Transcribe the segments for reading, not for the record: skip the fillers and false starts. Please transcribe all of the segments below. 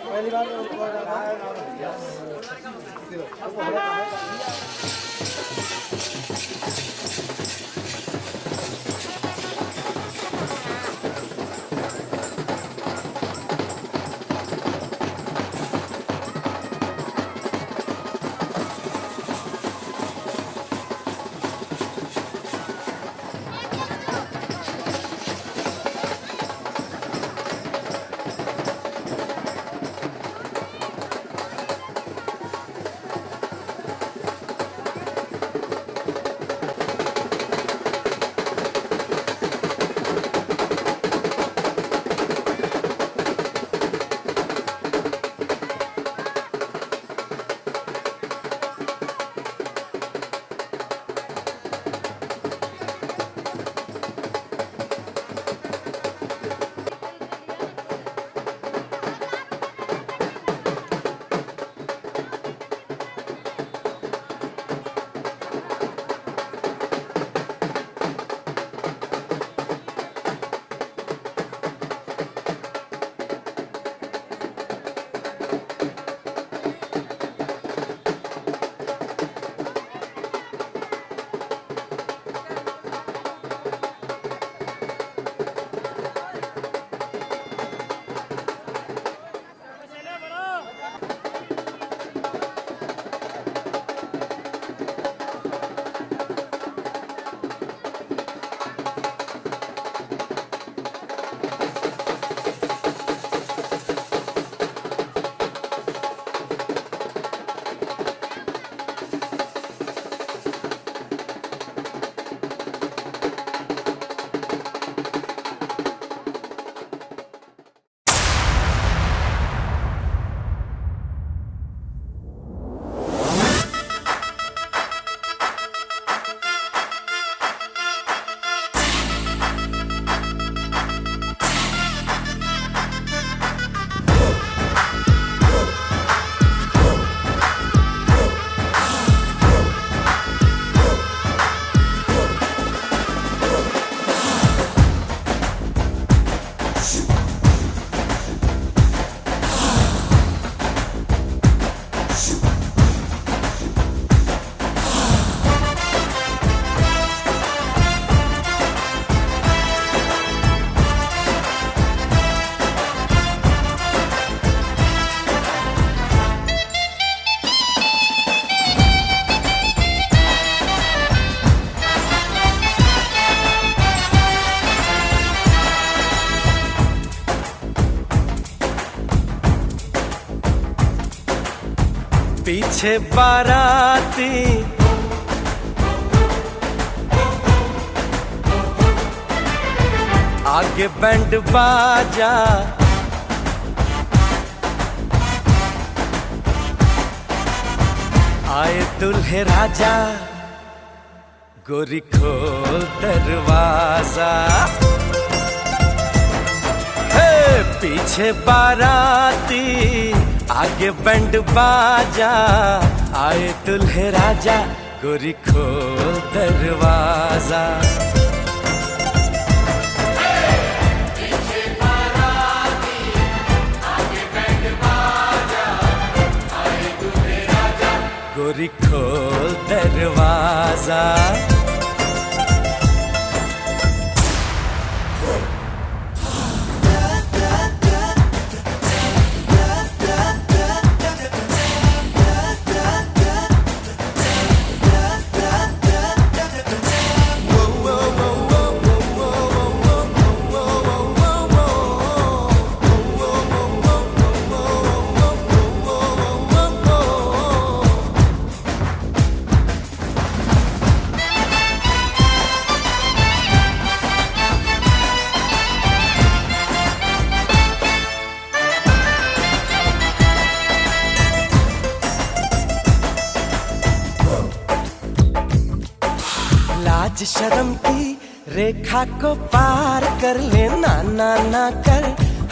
पहली बार पीछे बाराती आगे बैंड बाजा, आए दुल्हे राजा, गोरी खोल दरवाजा। हे पीछे बाराती आगे बैंड बाजा, आए दुल्हे राजा, गोरी खोल दरवाजा। गोरी खोल दरवाजा। लाज शर्म की रेखा को पार कर ले, ना ना ना कर,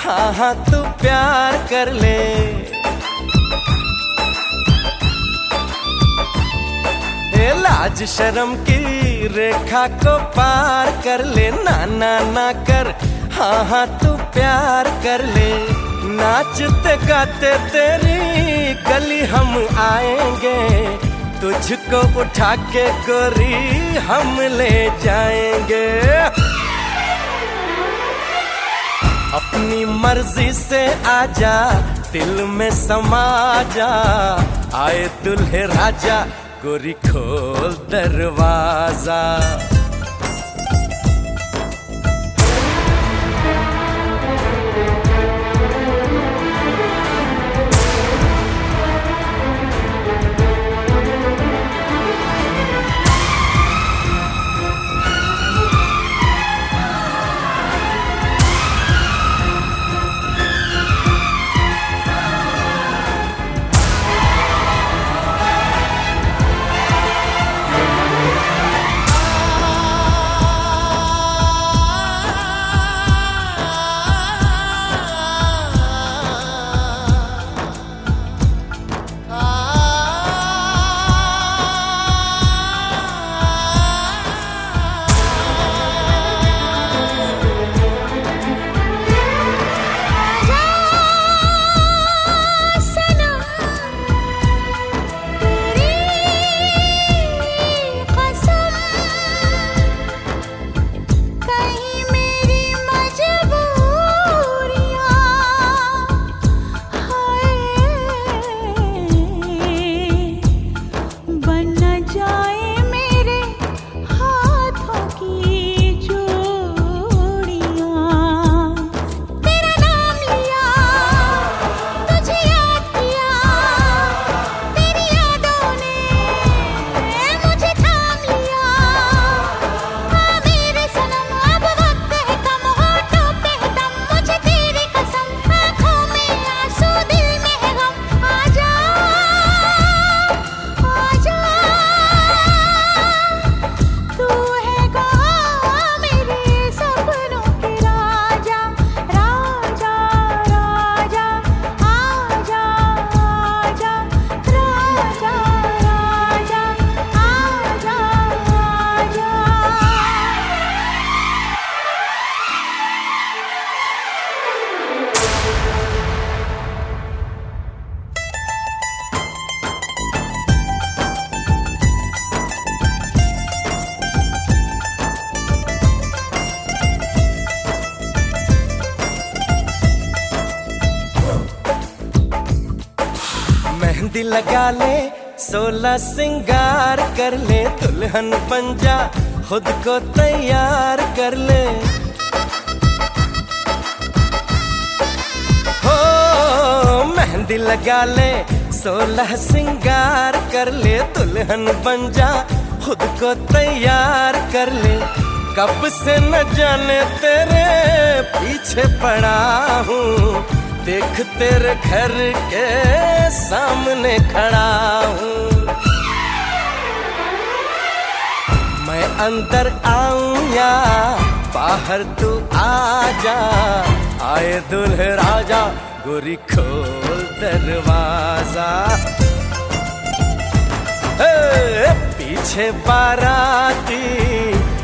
हाँ हाँ तू प्यार कर ले। लाज शर्म की रेखा को पार कर ले, ना ना ना कर, हाँ हाँ तू प्यार कर ले। नाचते गाते तेरी गली हम आएंगे, तुझको उठा के गोरी हम ले जाएंगे। अपनी मर्जी से आजा, दिल में समा जा, आए दुल्हे राजा, गोरी खोल दरवाजा। मेहंदी लगा ले, 16 सिंगार कर ले, दुल्हन बन जा, खुद को तैयार कर ले। हो मेहंदी लगा ले, 16 सिंगार कर ले, दुल्हन बन जा, खुद को तैयार कर ले। कब से न जाने तेरे पीछे पड़ा हूँ, देख तेरे घर के सामने खड़ा हूँ। मैं अंदर आऊं या बाहर तू आ जा, आए दुल्हे राजा, गोरी खोल दरवाजा। पीछे बाराती,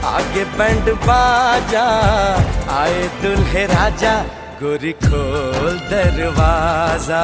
आगे बैंड बाजा, आए दुल्हे राजा, गोरी खोल दरवाजा।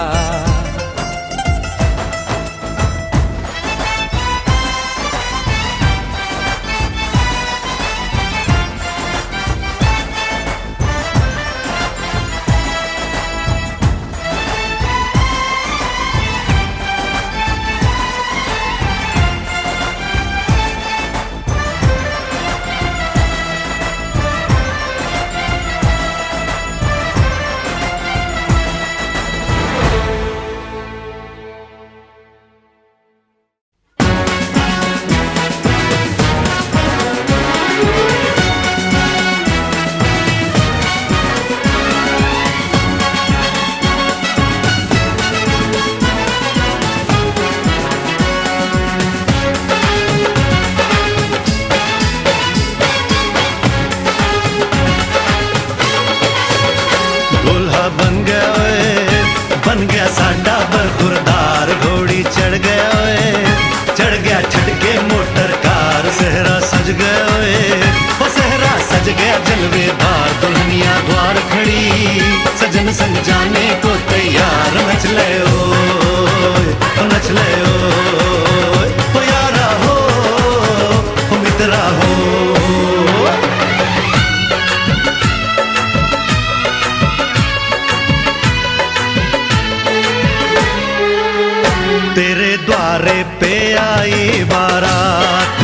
द्वारे पे आई बारात,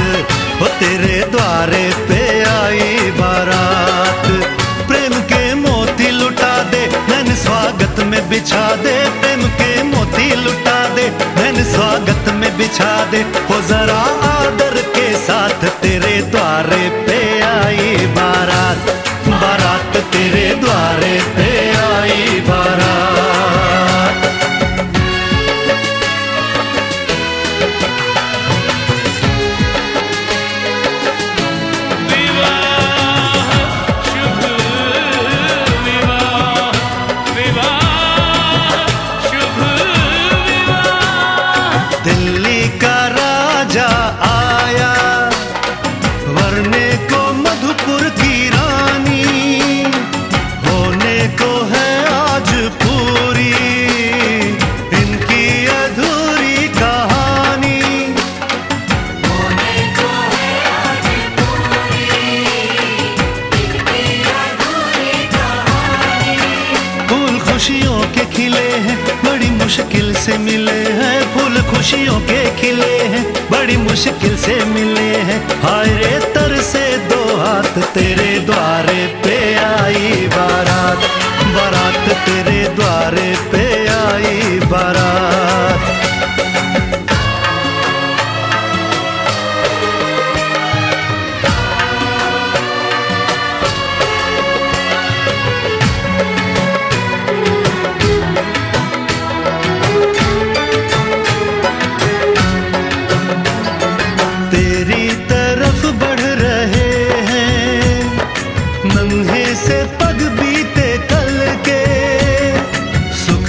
वो तेरे द्वारे पे आई बारात। प्रेम के मोती लुटा दे, नैन स्वागत में बिछा दे। प्रेम के मोती लुटा दे, नैन स्वागत में बिछा दे। हो जरा आदर के साथ तेरे द्वारे पे आई बारात, बारात तेरे द्वारे पे आई बारात। दिल्ली का राजा आया, वरने को मधुपुर की रानी, होने को है आज पूरी इनकी अधूरी कहानी। होने को है आज पूरी इनकी अधूरी कहानी। फूल खुशियों के खिले हैं, बड़ी मुश्किल से मिले हैं। फूल खुशियों के खिले हैं, बड़ी मुश्किल से मिले हैं। हाय रे तर से दो हाथ, तेरे द्वारे पे आई बारात, बारात तेरे द्वारे पे आई बारात। तेरी तरफ बढ़ रहे हैं नन्हे से पग बीते कल के, सुख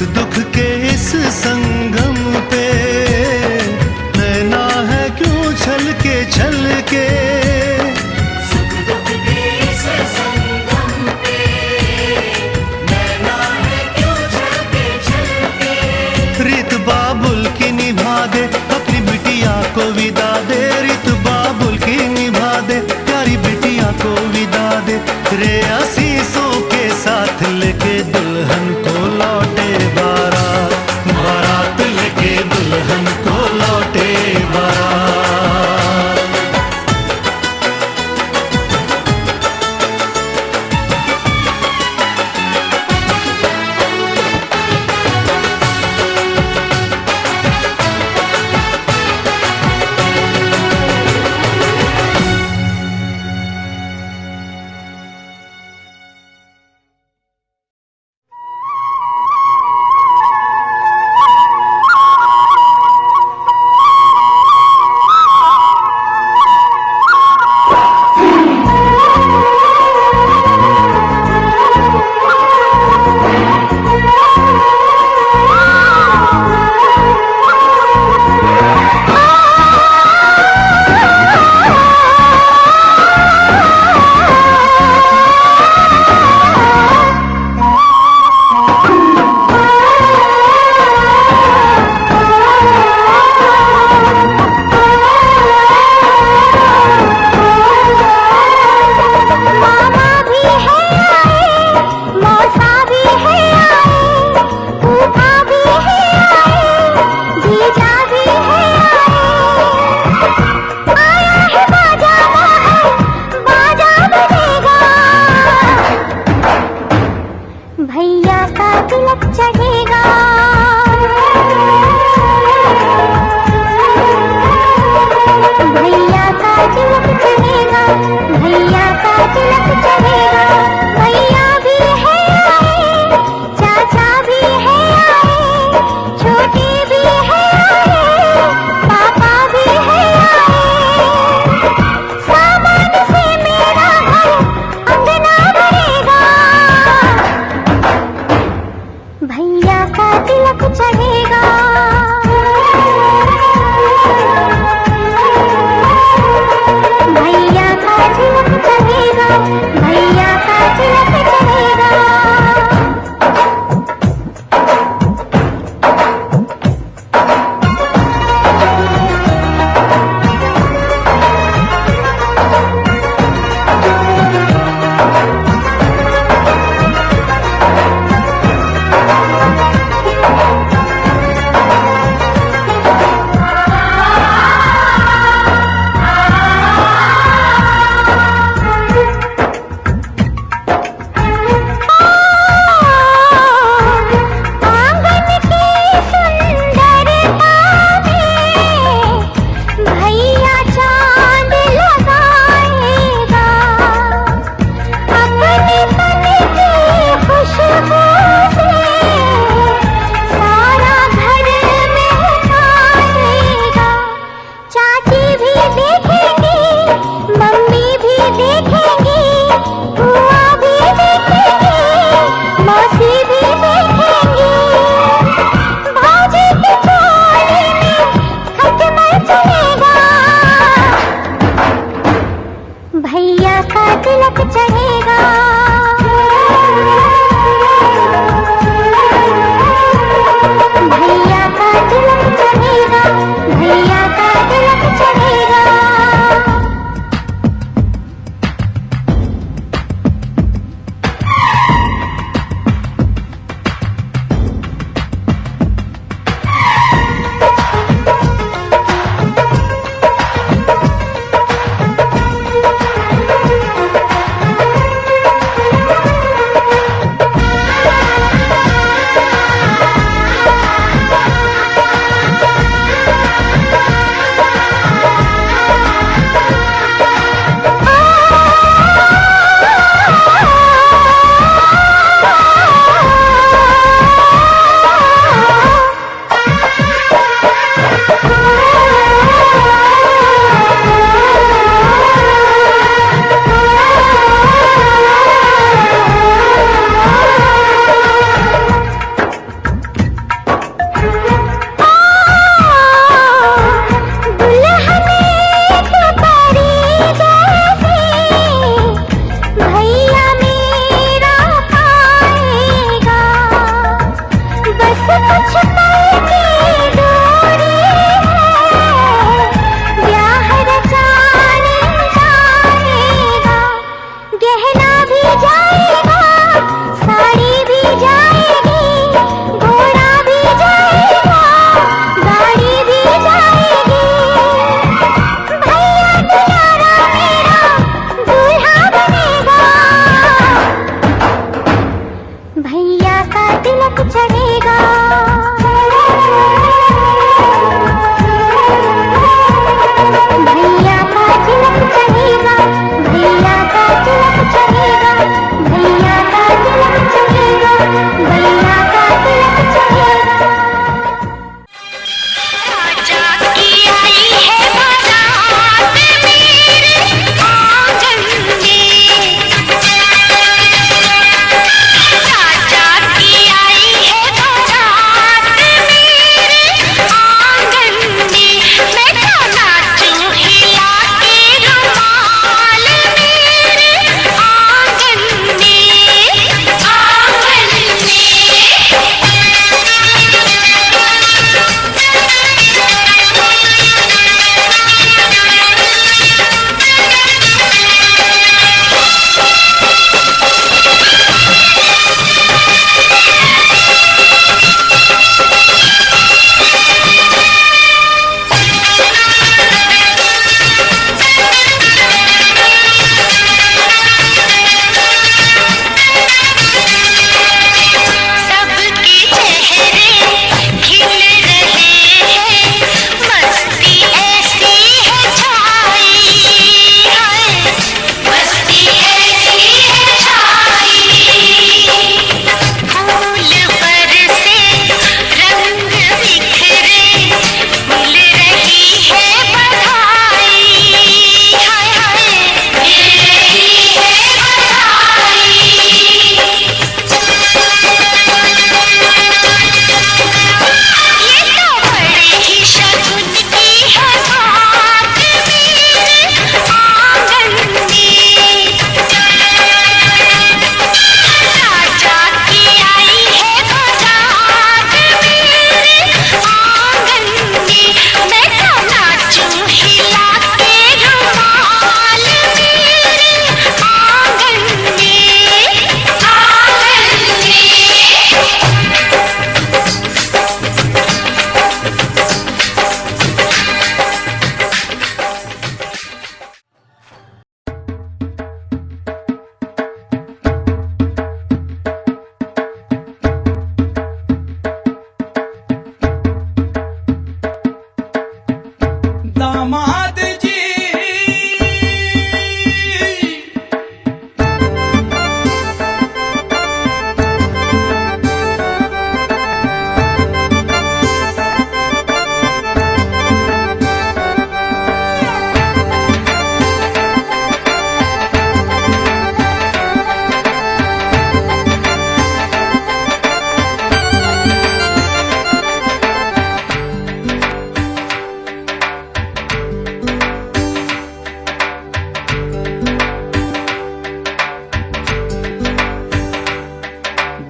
दामाद जी।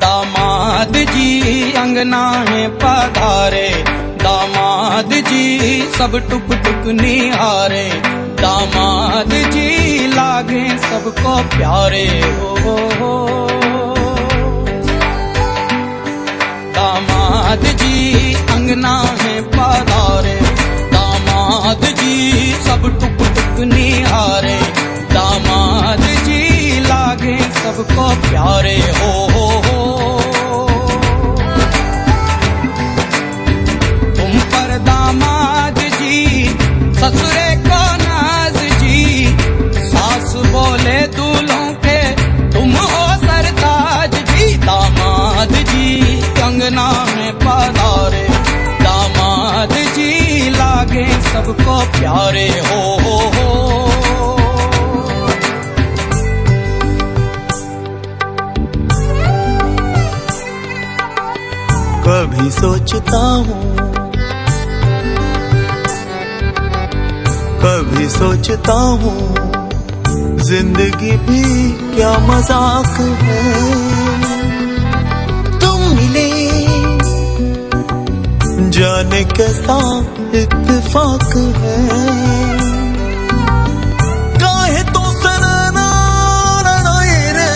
दामाद जी अंगना में पधारे, दामाद जी सब टुक टुक निहारे, दामाद जी लागे सबको प्यारे हो। दामाद जी अंगना में पधारे, दामाद जी सब टुक टुक निहारे, दामाद जी लागे सबको प्यारे हो। तुम पर दामाद जी ससुरे को नाज जी, सास बोले दूल्हों के तुम हो सरताज जी। दामाद जी अंगना में पधारे, दामाद जी लागे सबको प्यारे हो। कभी सोचता हूँ, कभी सोचता हूँ, जिंदगी भी क्या मजाक है। तुम मिले जाने कैसा इत्तेफाक है। काहे तो सनना लड़ाई रे,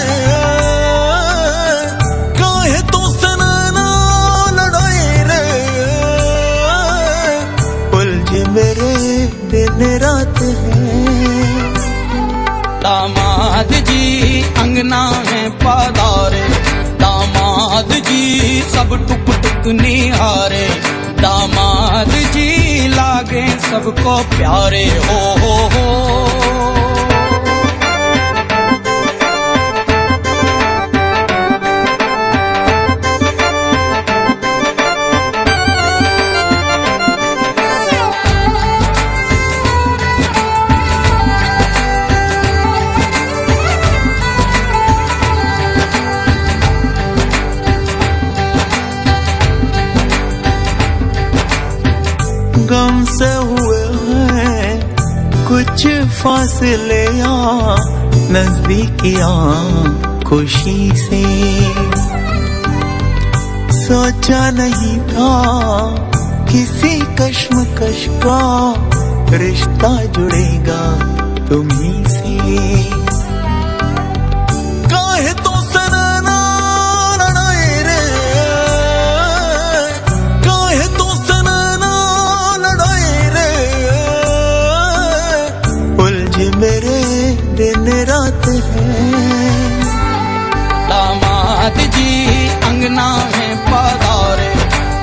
काहे तो सनना लड़ाई रे, उलझे मेरे दिन रात है। दामाद जी अंगना में पधारे, दामाद जी सब टुक टुक निहारे, दामाद जी लागे सबको प्यारे हो। गम से हुए हैं कुछ फासले नजदीकियां खुशी से। सोचा नहीं था किसी कश्मकश का रिश्ता जुड़ेगा तुम्ही से। काहे तो सनना लड़ाई रे, काहे तो सनना लड़ाई रे, उलझे मेरे दिन रात है। दामाद जी अंगना में पधारे,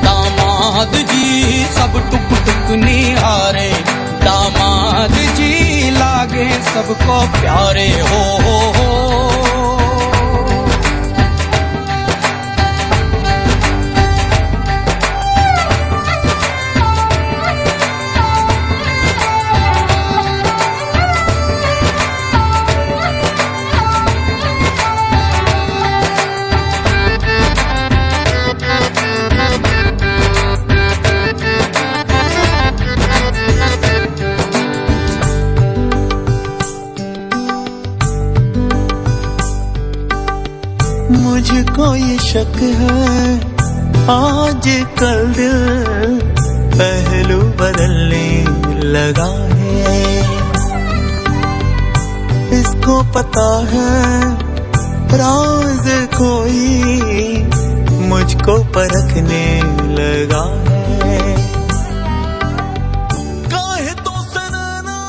दामाद जी सब टुक टुक निहारे, दामाद जी लागे सबको प्यारे हो। मुझको ये शक है आज कल दिल पहलू बदलने लगा है। इसको पता है राज कोई मुझको परखने लगा है। काहे तो सनना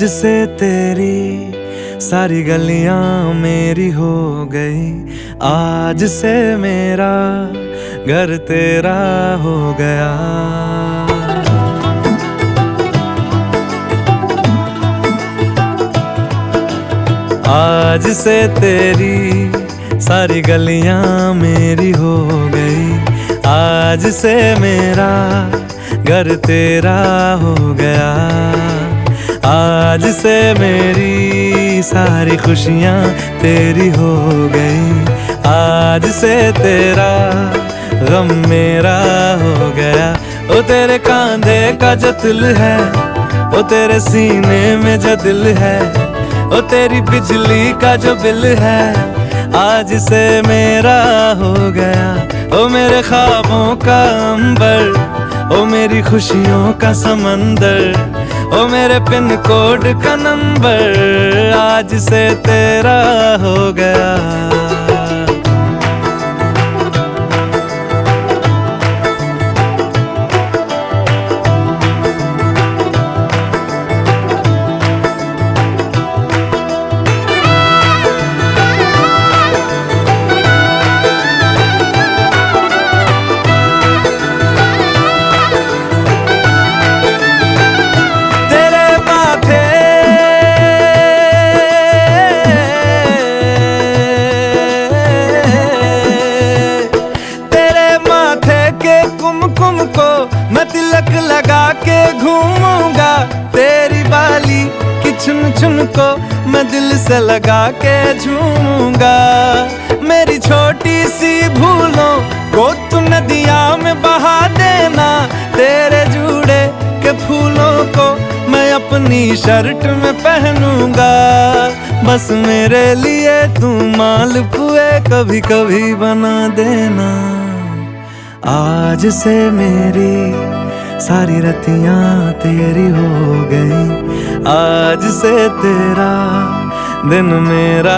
आज से तेरी सारी गलियां मेरी हो गई, आज से मेरा घर तेरा हो गया। आज से तेरी सारी गलियां मेरी हो गई, आज से मेरा घर तेरा हो गया। आज से मेरी सारी खुशियां तेरी हो गई, आज से तेरा गम मेरा हो गया। ओ तेरे कांधे का जो दिल है, ओ तेरे सीने में जो दिल है, ओ तेरी बिजली का जो बिल है, आज से मेरा हो गया। ओ मेरे ख्वाबों का अंबर, ओ मेरी खुशियों का समंदर, ओ मेरे पिन कोड का नंबर, आज से तेरा हो गया। मैं तिलक लगा के घूमूंगा, तेरी बाली की चुन चुन को मैं दिल से लगा के झूमूंगा। मेरी छोटी सी भूलों को तू नदिया में बहा देना, तेरे जूड़े के फूलों को मैं अपनी शर्ट में पहनूंगा। बस मेरे लिए तू मालपुए कभी कभी बना देना। आज से मेरी सारी रतियां तेरी हो गई, आज से तेरा दिन मेरा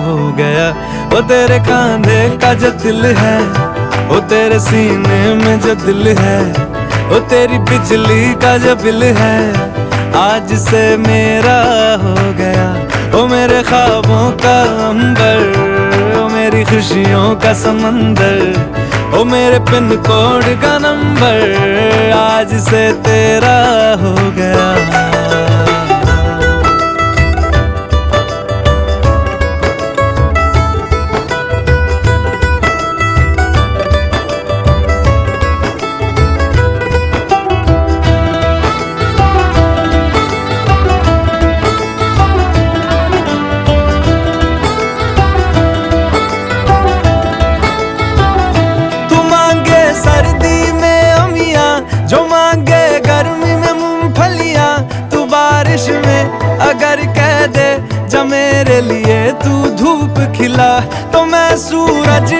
हो गया। वो तेरे कांधे का जो दिल है, वो तेरे सीने में जो दिल है, वो तेरी बिजली का जो बिल है, आज से मेरा हो गया। वो मेरे ख्वाबों का अंबर, वो मेरी खुशियों का समंदर, ओ मेरे पिन कोड का नंबर, आज से तेरा हो गया। सर्दी में अमियां जो मांगे गर्मी में मूंगफलियां, तू बारिश में अगर कह दे जब मेरे लिए तू धूप खिला, तो मैं सूरज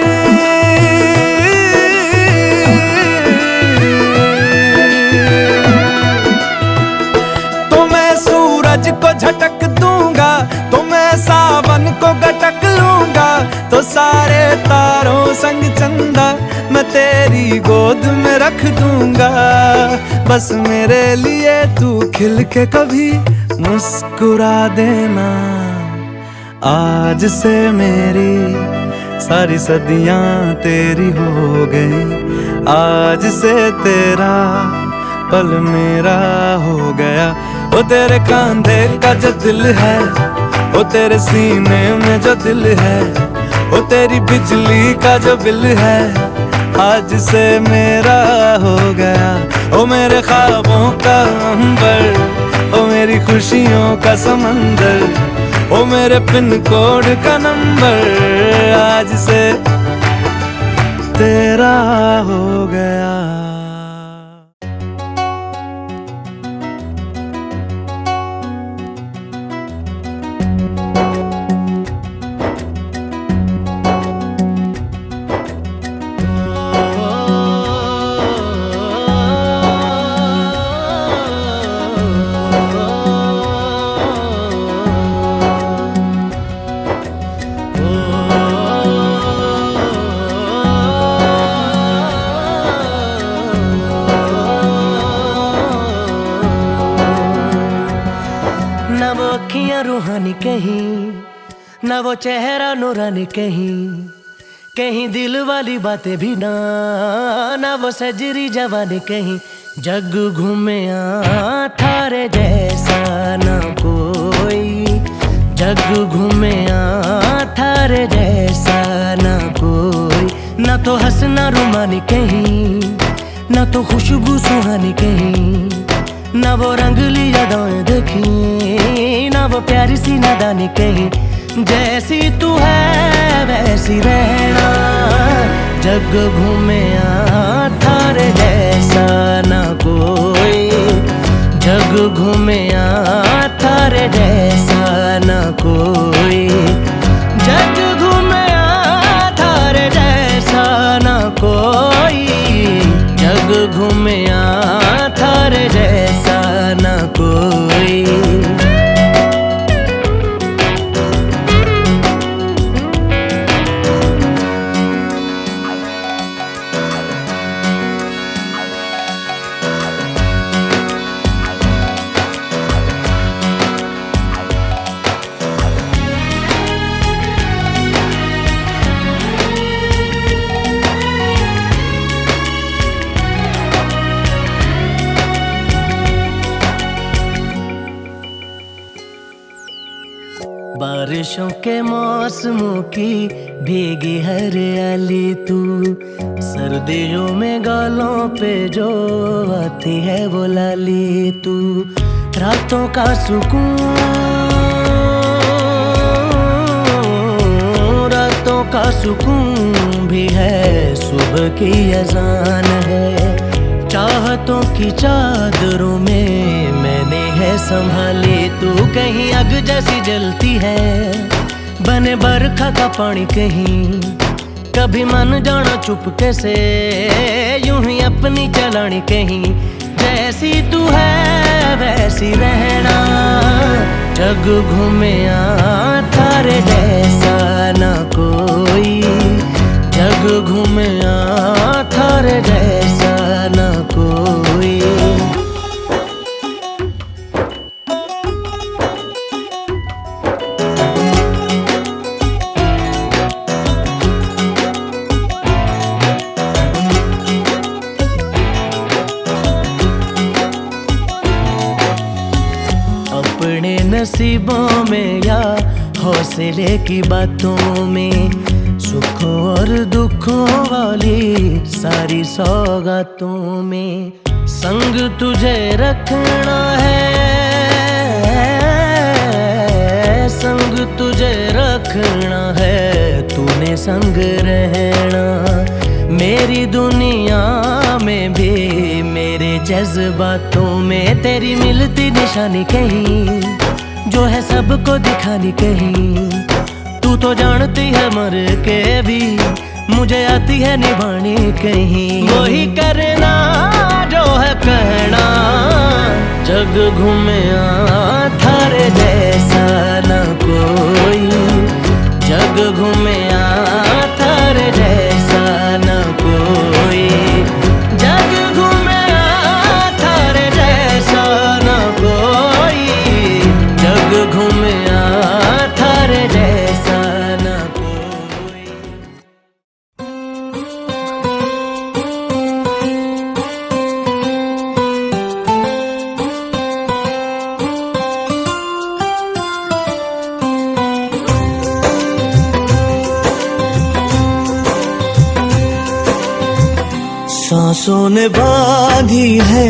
को झटक दूंगा, तो मैं सावन को गटक लूंगा। तो सारे तारों संग चंदा मैं तेरी गोद में रख दूंगा। बस मेरे लिए तू खिल के कभी मुस्कुरा देना। आज से मेरी सारी सदियां तेरी हो गई, आज से तेरा पल मेरा हो गया। ओ तेरे कांधे का जो दिल है, ओ तेरे सीने में जो दिल है, ओ तेरी बिजली का जो बिल है, आज से मेरा हो गया। ओ मेरे ख्वाबों का अंबर, ओ मेरी खुशियों का समंदर, ओ मेरे पिन कोड का नंबर, आज से तेरा हो गया। वो चेहरा नूरानी कहीं, कहीं दिल वाली बातें भी ना, ना वो सजरी जवानी कहीं। जग घूमे थारे जैसा ना कोई, जग घूमे थारे जैसा ना कोई। ना तो हंसना रुमानी कहीं, ना तो खुशबू सुहानी कहीं, ना वो रंगली यादें देखी, ना वो प्यारी सी नादानी कहीं। जैसी तू है वैसी रहना, जग घूमे थारे जैसा ना कोई, जग घूमे थारे जैसा ना कोई, जग घूमे थारे जैसा ना कोई, जग घूमे थारे जैसा ना कोई। बारिशों के मौसमों की भीगी हरियाली तू, सर्दियों में गालों पे जो आती है वो लाली तू। रातों का सुकून, रातों का सुकून भी है, सुबह की अजान है। चाहतों की चादरों में मैंने है संभाली तू, कहीं आग जैसी जलती है, बने बरखा का पानी कहीं। कभी मन जाना चुपके से, यूं ही अपनी चलानी कहीं। जैसी तू है वैसी रहना, जग घूमे थारे जैसा ना कोई, जग घूमे थारे जैसा ना कोई। अपने नसीबों में या हौसले की बातों में, सुखों और दुखों वाली सारी सौगातों में संग तुझे रखना है, संग तुझे रखना है, तूने संग रहना। मेरी दुनिया में भी मेरे जज्बातों में तेरी मिलती निशानी कहीं, जो है सबको दिखानी कहीं। तू तो जानती है मर के भी मुझे आती है निभानी कहीं। वही करना जो है कहना, जग घूमे थारे जैसा ना कोई, जग घूमे थारे जैसा ना कोई, जग घूमे थारे जैसा ना कोई, जग घूमे थारे जैसा ना कोई। सांसों ने बांधी है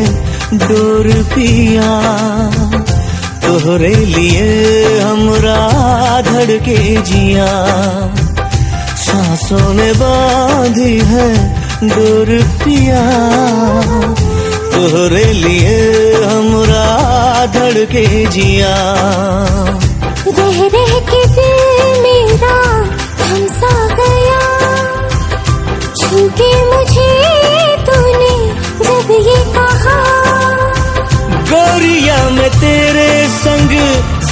डोर पिया, तोहरे लिए हमरा धड़के जिया। सांसों ने बांधी है डोर पिया, तोहरे लिए हमरा धड़के जिया। रह रह के दिल मेरा थम सा गया, छूके मुझे तूने जब ये कहा। गोरिया मैं तेरे संग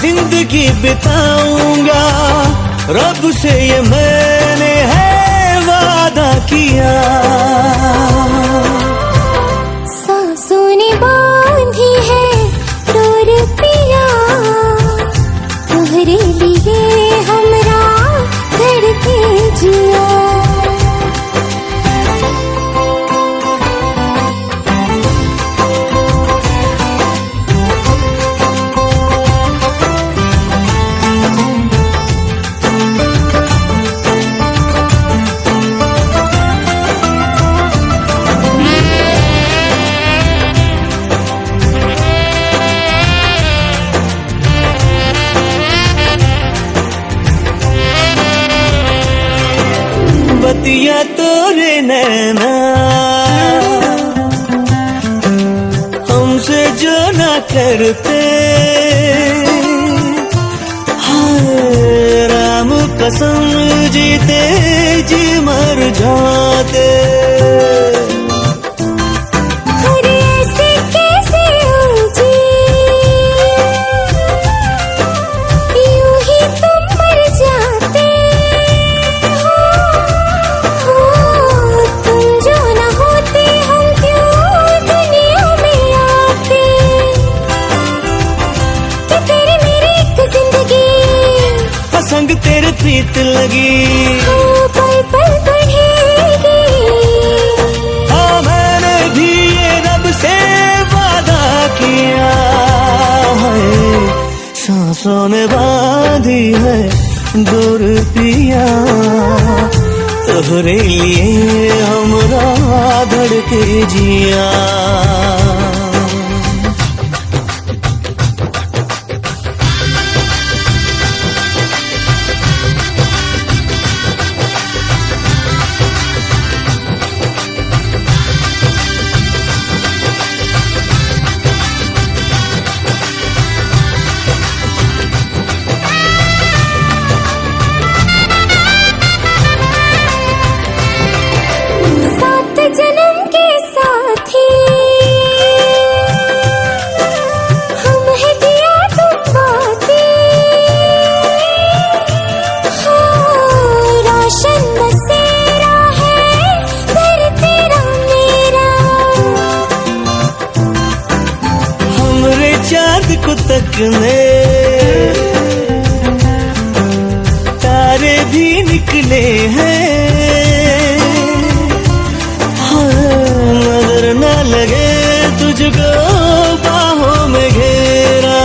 जिंदगी बिताऊंगा, रब से ये मैंने है वादा किया। सांसों ने बांधी है डोर पिया, तोहरे लिए हमरा बतिया तोरे नैना हमसे जो ना करते, हाय राम कसम जीते जी मर जाते। अरे ऐसे कैसे उलझे, यूं ही तुम मर जाते हो, तुम जो ना होते हम क्यों दुनिया में आते। कि तेरी मेरी एक जिंदगी संग तेरे प्रीत लगी, पल पल बढ़ेगी। हाँ मैंने भी ये रब से वादा किया है, सांसों ने बांधी है डोर पिया, तोहरे लिए हमरा धड़के जिया। सात जन्म के साथी हम हैं दिया तुम बातें, हाँ रोशन बसेरा है घर तेरा मेरा। हमरे चाँद को तकने तारे भी निकले हैं, नजर न लगे तुझको बाहों में घेरा।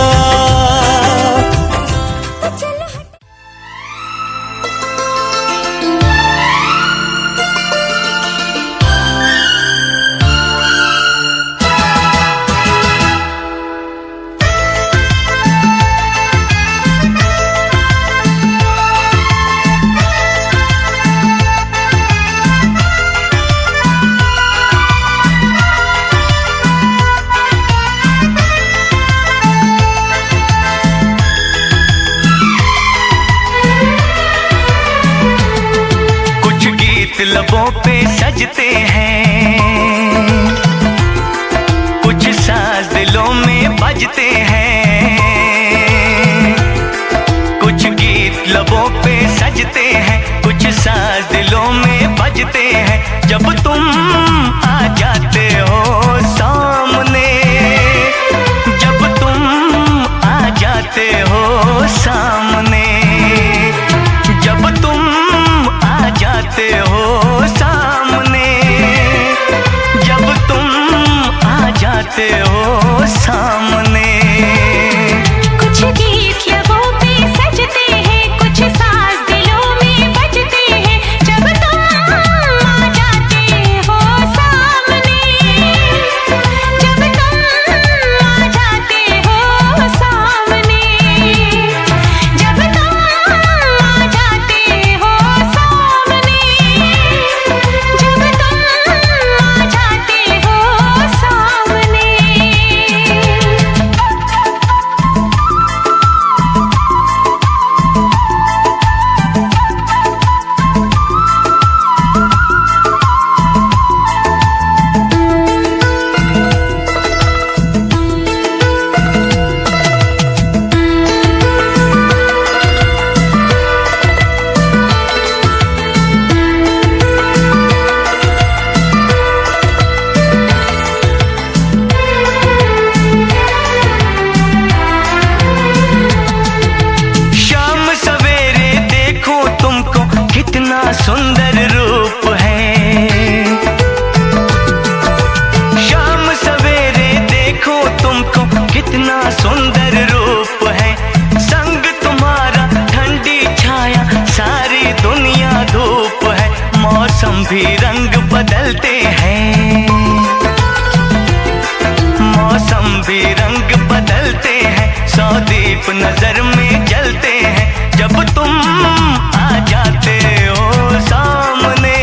लबों पे सजते हैं, कुछ साज दिलों में बजते हैं, कुछ गीत लबों पे सजते हैं, कुछ साज दिलों में बजते हैं। जब तुम आ जाते हो सामने, जब तुम आ जाते हो सामने, जब तुम आ जाते हो सामने, जब तुम आ जाते हो सामने। कुछ गीत लबों पे सजते हैं, कुछ साज दिलों में बजते हैं। जब तुम आ जाते हो सामने, जब तुम आ जाते हो सामने, जब तुम आ जाते हो सामने, जब तुम आ जाते हो सामने। शाम सवेरे देखो तुमको कितना सुंदर रूप है, शाम सवेरे देखो तुमको कितना सुंदर रूप है। संग तुम्हारा ठंडी छाया सारी दुनिया धूप है। मौसम भी रंग बदलते हैं, मौसम भी रंग बदलते हैं। सौ दीप नजर में जलते हैं, जब तुम आ जाते हो सामने,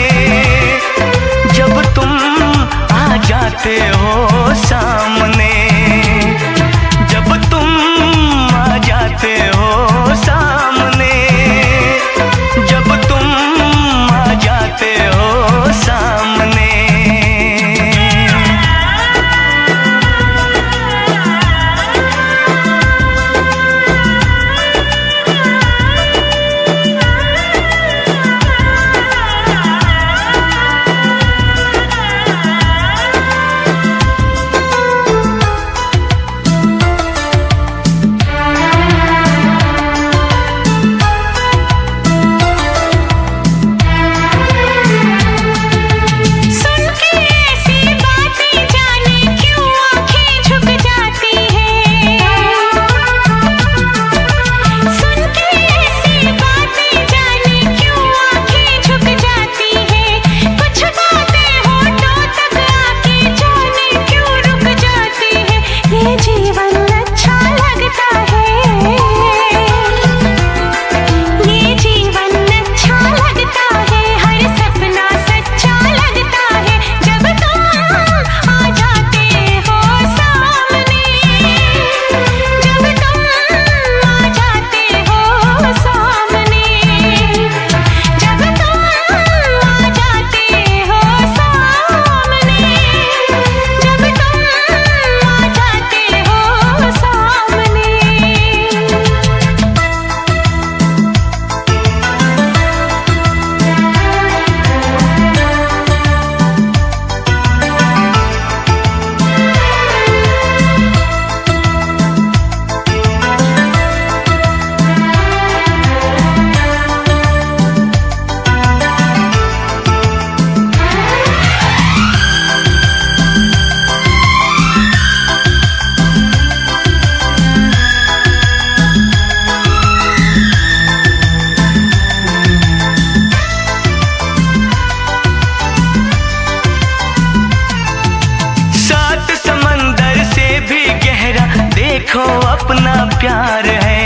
अपना प्यार है।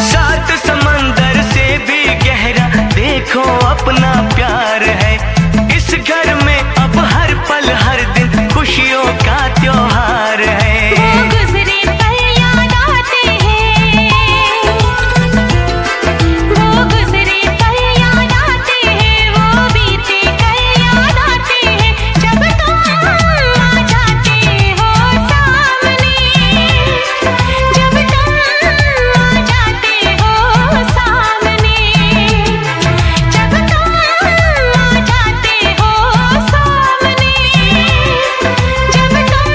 सात समंदर से भी गहरा देखो अपना प्यार है। इस घर में अब हर पल हर दिन खुशियों का त्योहार है। वो गुजरे पल याद आते हैं, वो गुजरे पल याद आते हैं, वो बीते कल याद आते हैं। जब तुम आ जाते हो सामने, जब तुम आ जाते हो सामने, जब तुम आ जाते हो सामने, जब तुम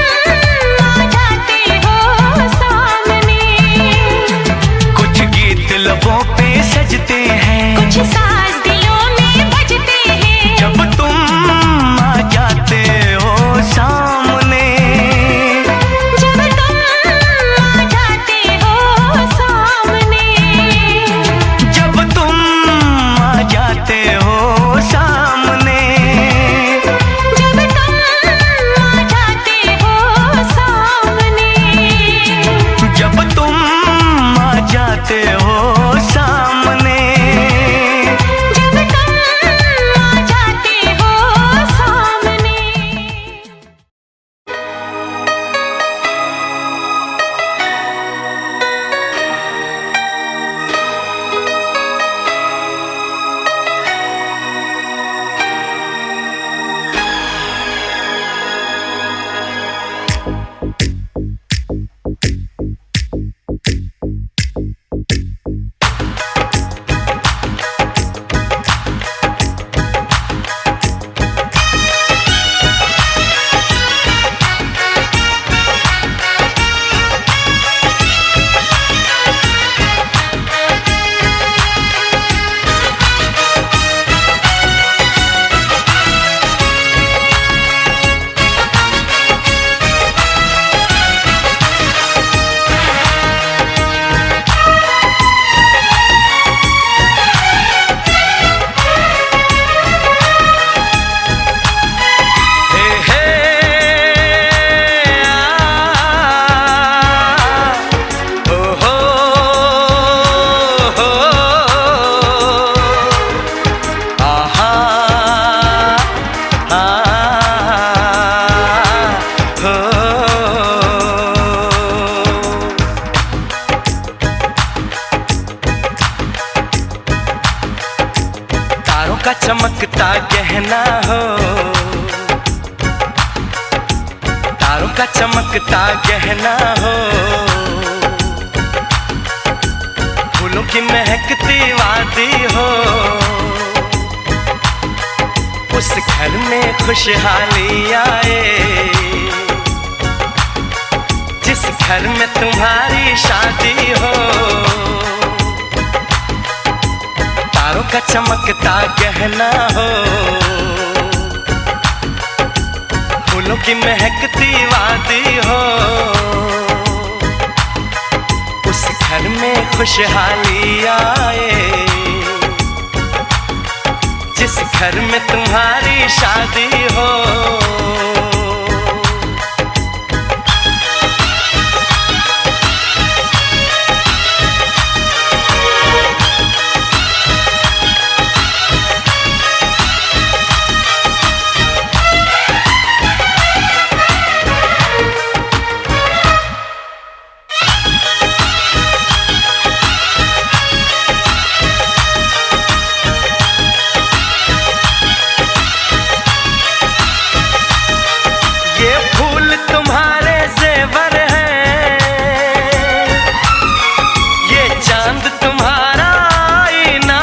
आ जाते हो सामने। कुछ गीत लबों पे सजते हैं, कुछ साज दिलों में बजते हैं, जब तुम आ जाते हो सामने। जब तुम आ जाते हो सामने, जब तुम आ जाते हो सामने। जब तुम आ जाते हो सामने, जब तुम आ जाते हो सामने। जब तुम आ जाते हो सामने। हे हे ओ हो हो आहा आ हो। तारों का चमकता गहना हो, तारों का चमकता गहना हो, फूलों की महकती वादी हो। उस घर में खुशहाली आए, जिस घर में तुम्हारी शादी हो। तारों का चमकता गहना हो, फूलों की महकती वादी हो। उस घर में खुशहाली आए, जिस घर में तुम्हारी शादी हो। ये फूल तुम्हारे जेवर हैं, ये चांद तुम्हारा आईना।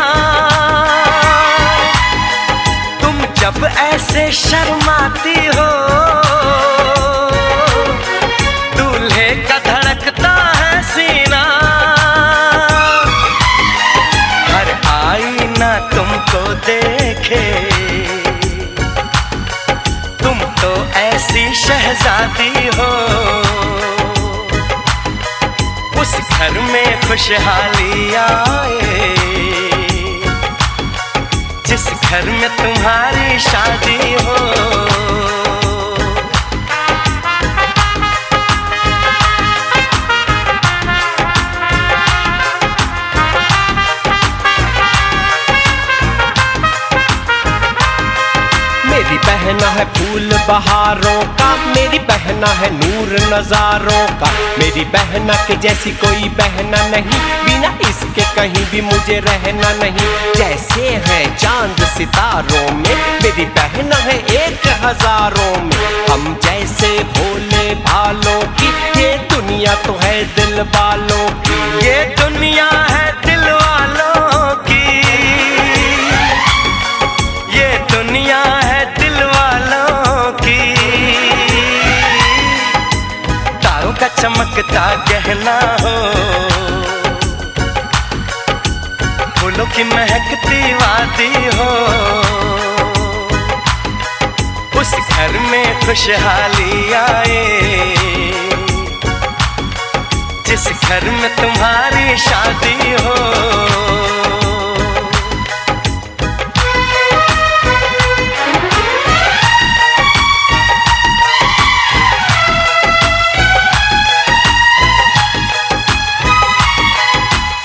तुम जब ऐसे शर्माती हो, दूल्हे का धड़कता है सीना। हर आईना तुमको देखे, तुम तो ऐसी शहजादी हो। उस घर में खुशहाली आए, जिस घर में तुम्हारी शादी हो। है फूल बहारों का, मेरी बहना है नूर नजारों का। मेरी बहना के जैसी कोई बहना नहीं, बिना इसके कहीं भी मुझे रहना नहीं। जैसे है चांद सितारों में, मेरी बहना है 1000 में। हम जैसे भोले भालों की, ये दुनिया तो है दिल वालों की। ये दुनिया है दिल वालों की, ये दुनिया है दिल वालों की। तारों का चमकता गहना हो, फूलों की महकती वादी हो। उस घर में खुशहाली आए, जिस घर में तुम्हारी शादी हो।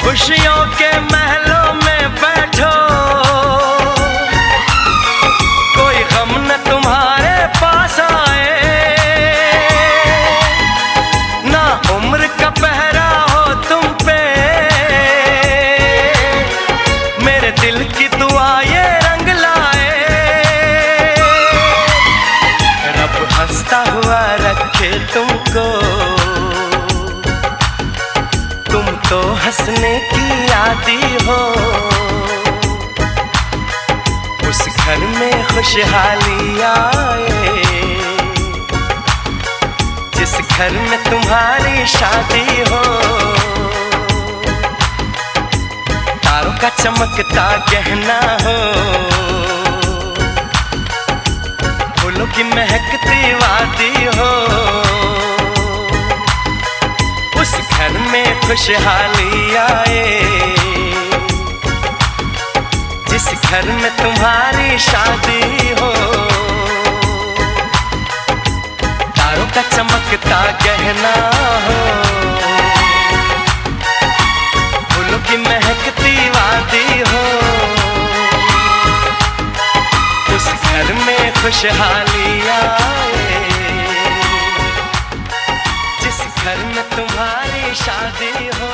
खुशियों के महलों में बैठो, कोई गम न तुम्हारे पास आए। ना उम्र का पहरा हो तुम पे, मेरे दिल की दुआ ये रंग लाए। रब हंसता हुआ रखे तुमको, तुम तो हंसने की आदी हो। उस घर में खुशहाली आए, जिस घर में तुम्हारी शादी हो। तारों का चमकता गहना हो, फूलों की महकती वादी हो। उस घर में खुशहाली आए, जिस घर में तुम्हारी शादी हो। तारों का चमकता गहना हो, फूलों की महकती वादी हो। उस घर में खुशहाली आए, जिस घर में तुम्हारी शादी हो।